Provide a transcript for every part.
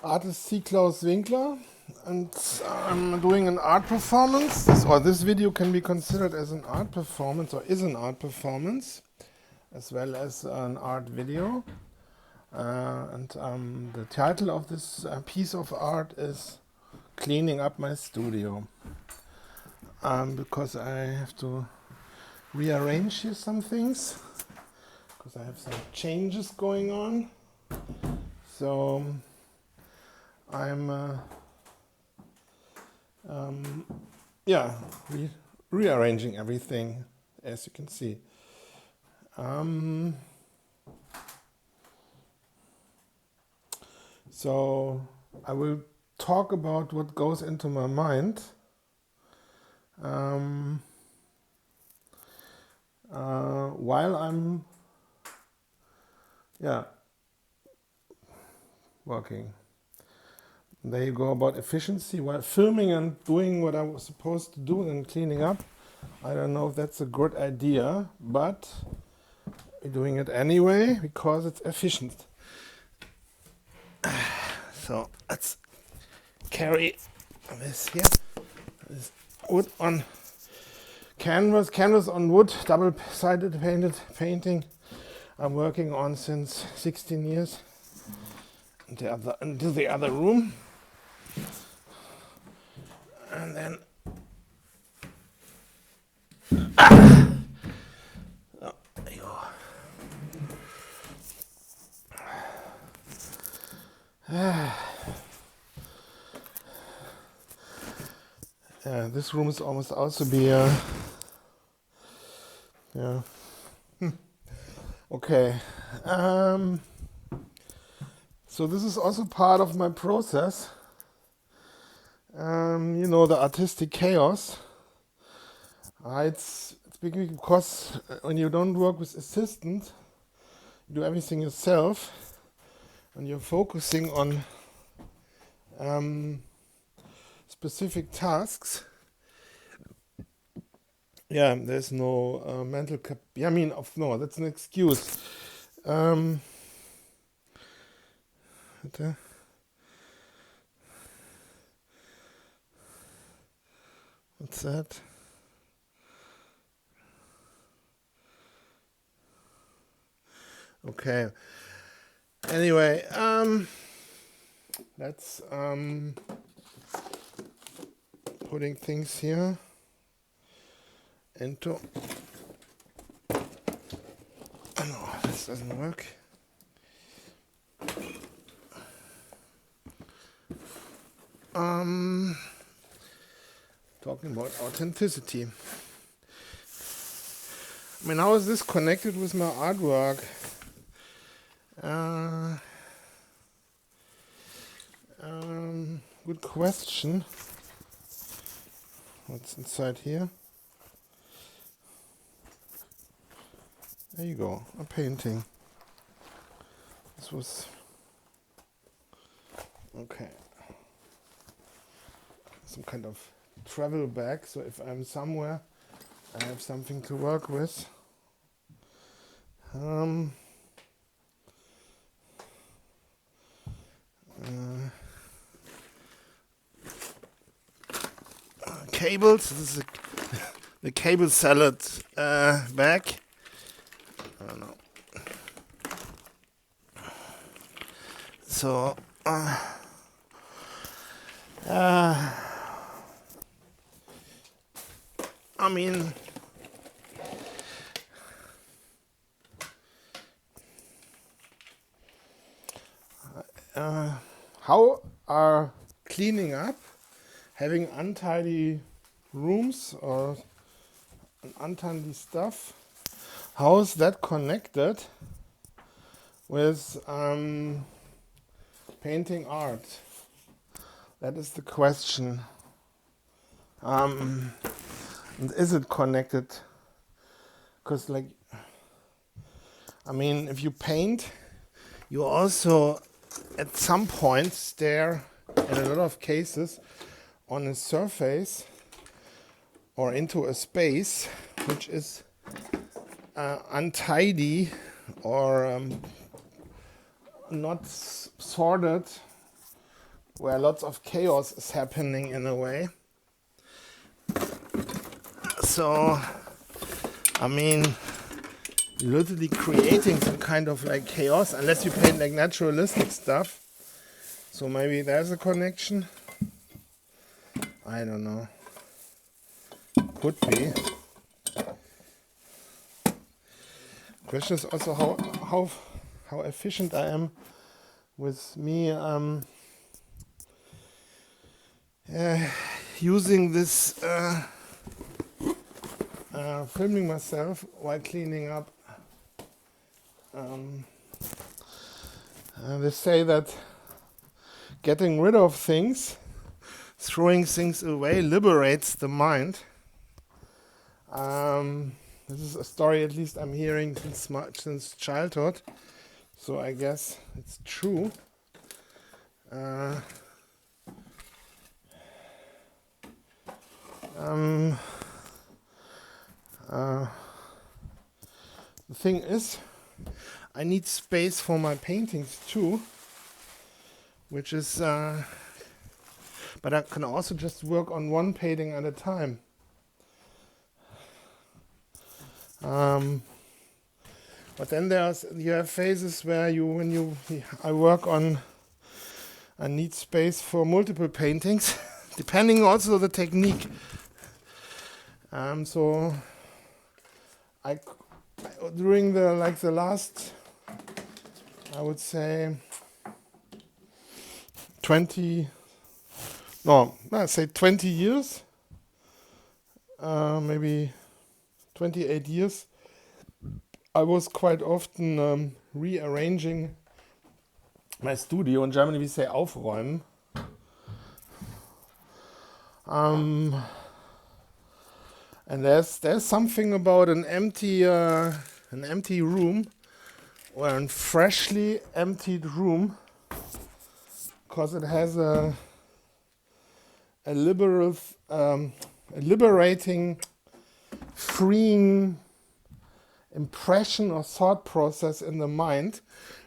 Artist Seak Claus Winkler, and I'm doing an art performance. This video can be considered as an art performance, or is an art performance, as well as an art video. The title of this piece of art is Cleaning Up My Studio, because I have to rearrange here some things, because I have some changes going on. So I'm rearranging everything, as you can see. So I will talk about what goes into my mind while I'm working. There you go, about efficiency while filming and doing what I was supposed to do and cleaning up. I don't know if that's a good idea, but we're doing it anyway because it's efficient. So let's carry this here. This wood on canvas on wood, double-sided painting I'm working on since 16 years. Into the other room. And then there you go. This room is almost also be okay. So this is also part of my process. The artistic chaos. It's because when you don't work with assistant, you do everything yourself, and you're focusing on specific tasks. There's no mental no, that's an excuse. What's that? Okay. Anyway, that's putting things here into. No, this doesn't work. Talking about authenticity. How is this connected with my artwork? Good question. What's inside here? There you go, a painting. This was okay. Some kind of travel bag, so if I'm somewhere, I have something to work with. Cables. This is the cable salad bag. I don't know. So how are cleaning up, having untidy rooms or untidy stuff, how is that connected with painting art? That is the question. And is it connected? Because if you paint, you also at some point stare, in a lot of cases, on a surface or into a space which is untidy or not sorted where lots of chaos is happening in a way. So, I mean, you're literally creating some kind of like chaos, unless you paint like naturalistic stuff. So maybe there's a connection. I don't know. Could be. Question is also how efficient I am with me using this filming myself while cleaning up. They say that getting rid of things, throwing things away, liberates the mind. This is a story at least I'm hearing since childhood, so I guess it's true. The thing is, I need space for my paintings too, which is, but I can also just work on one painting at a time. But then you have phases where I work on, I need space for multiple paintings, depending also the technique. So during the last, I would say 20 years, maybe 28 years, I was quite often rearranging my studio. In Germany we say aufräumen. And there's something about an empty room, or a freshly emptied room, because it has a liberating, freeing impression or thought process in the mind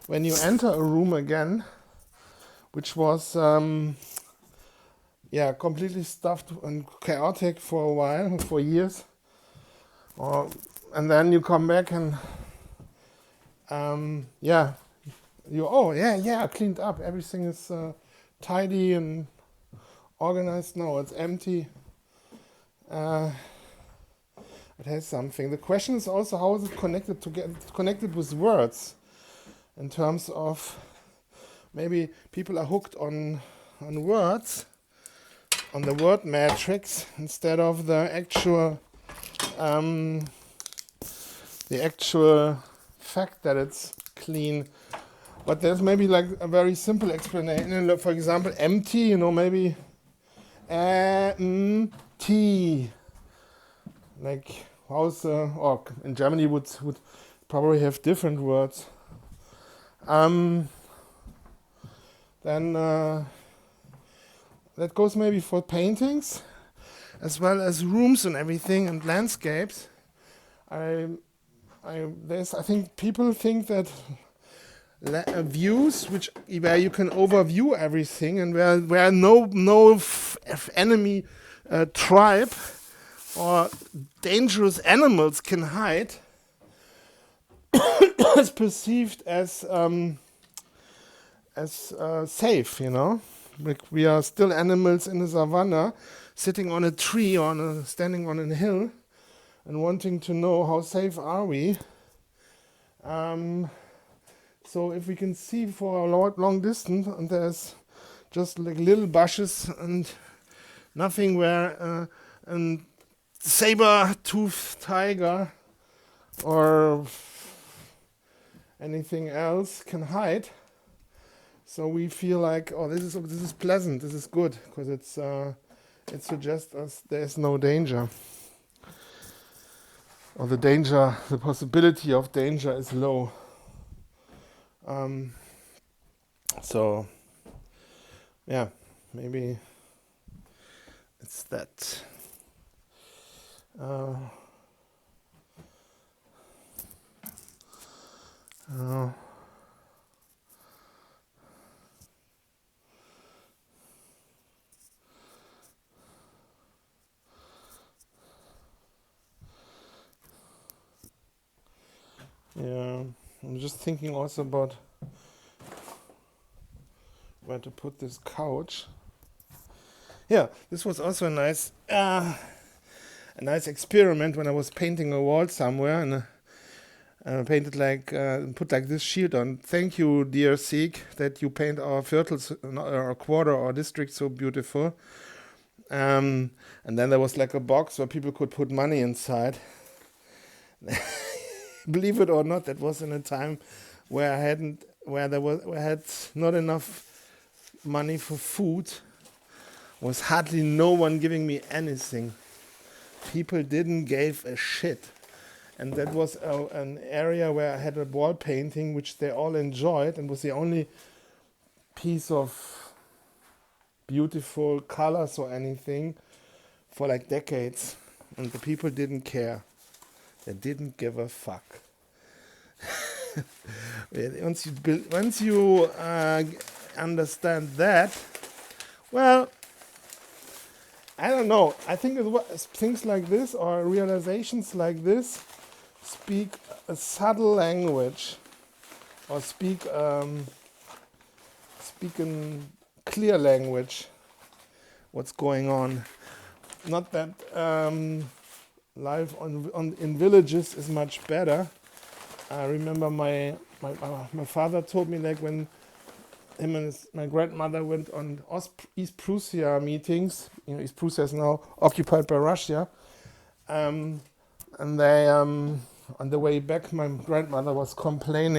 when you enter a room again, which was completely stuffed and chaotic for a while, for years, and then you come back and I cleaned up, everything is tidy and organized. No, it's empty. It has something. The question is also, how is it connected with words, in terms of maybe people are hooked on words, on the word matrix, instead of the actual fact that it's clean. But there's maybe like a very simple explanation. For example, empty, maybe empty. Like how's or in Germany would probably have different words. Then that goes maybe for paintings, as well as rooms and everything, and landscapes. I think people think that views where you can overview everything, and where no enemy tribe or dangerous animals can hide, is perceived as safe. Like we are still animals in the savannah, sitting on a tree or standing on a hill, and wanting to know how safe are we. So if we can see for a long distance, and there's just like little bushes and nothing where a saber-toothed tiger or anything else can hide. So we feel like, oh, this is pleasant, this is good, because it suggests us there's no danger, or the possibility of danger is low. So yeah, maybe it's that. I'm just thinking also about where to put this couch. Yeah, this was also a nice experiment when I was painting a wall somewhere, and I painted put like this shield on. Thank you, dear Seak, that you paint our viertels, our quarter, our district so beautiful. And then there was like a box where people could put money inside. Believe it or not, that was in a time where I had not enough money for food. Was hardly no one giving me anything. People didn't give a shit. And that was an area where I had a wall painting, which they all enjoyed, and was the only piece of beautiful colors or anything for like decades. And the people didn't care. They didn't give a fuck. Once you understand that, well, I don't know. I think things like this or realizations like this speak a subtle language, or speak in clear language what's going on. Not that life in villages is much better. I remember my father told me, like, when him and my grandmother went on East Prussia meetings. East Prussia is now occupied by Russia. And they, on the way back, my grandmother was complaining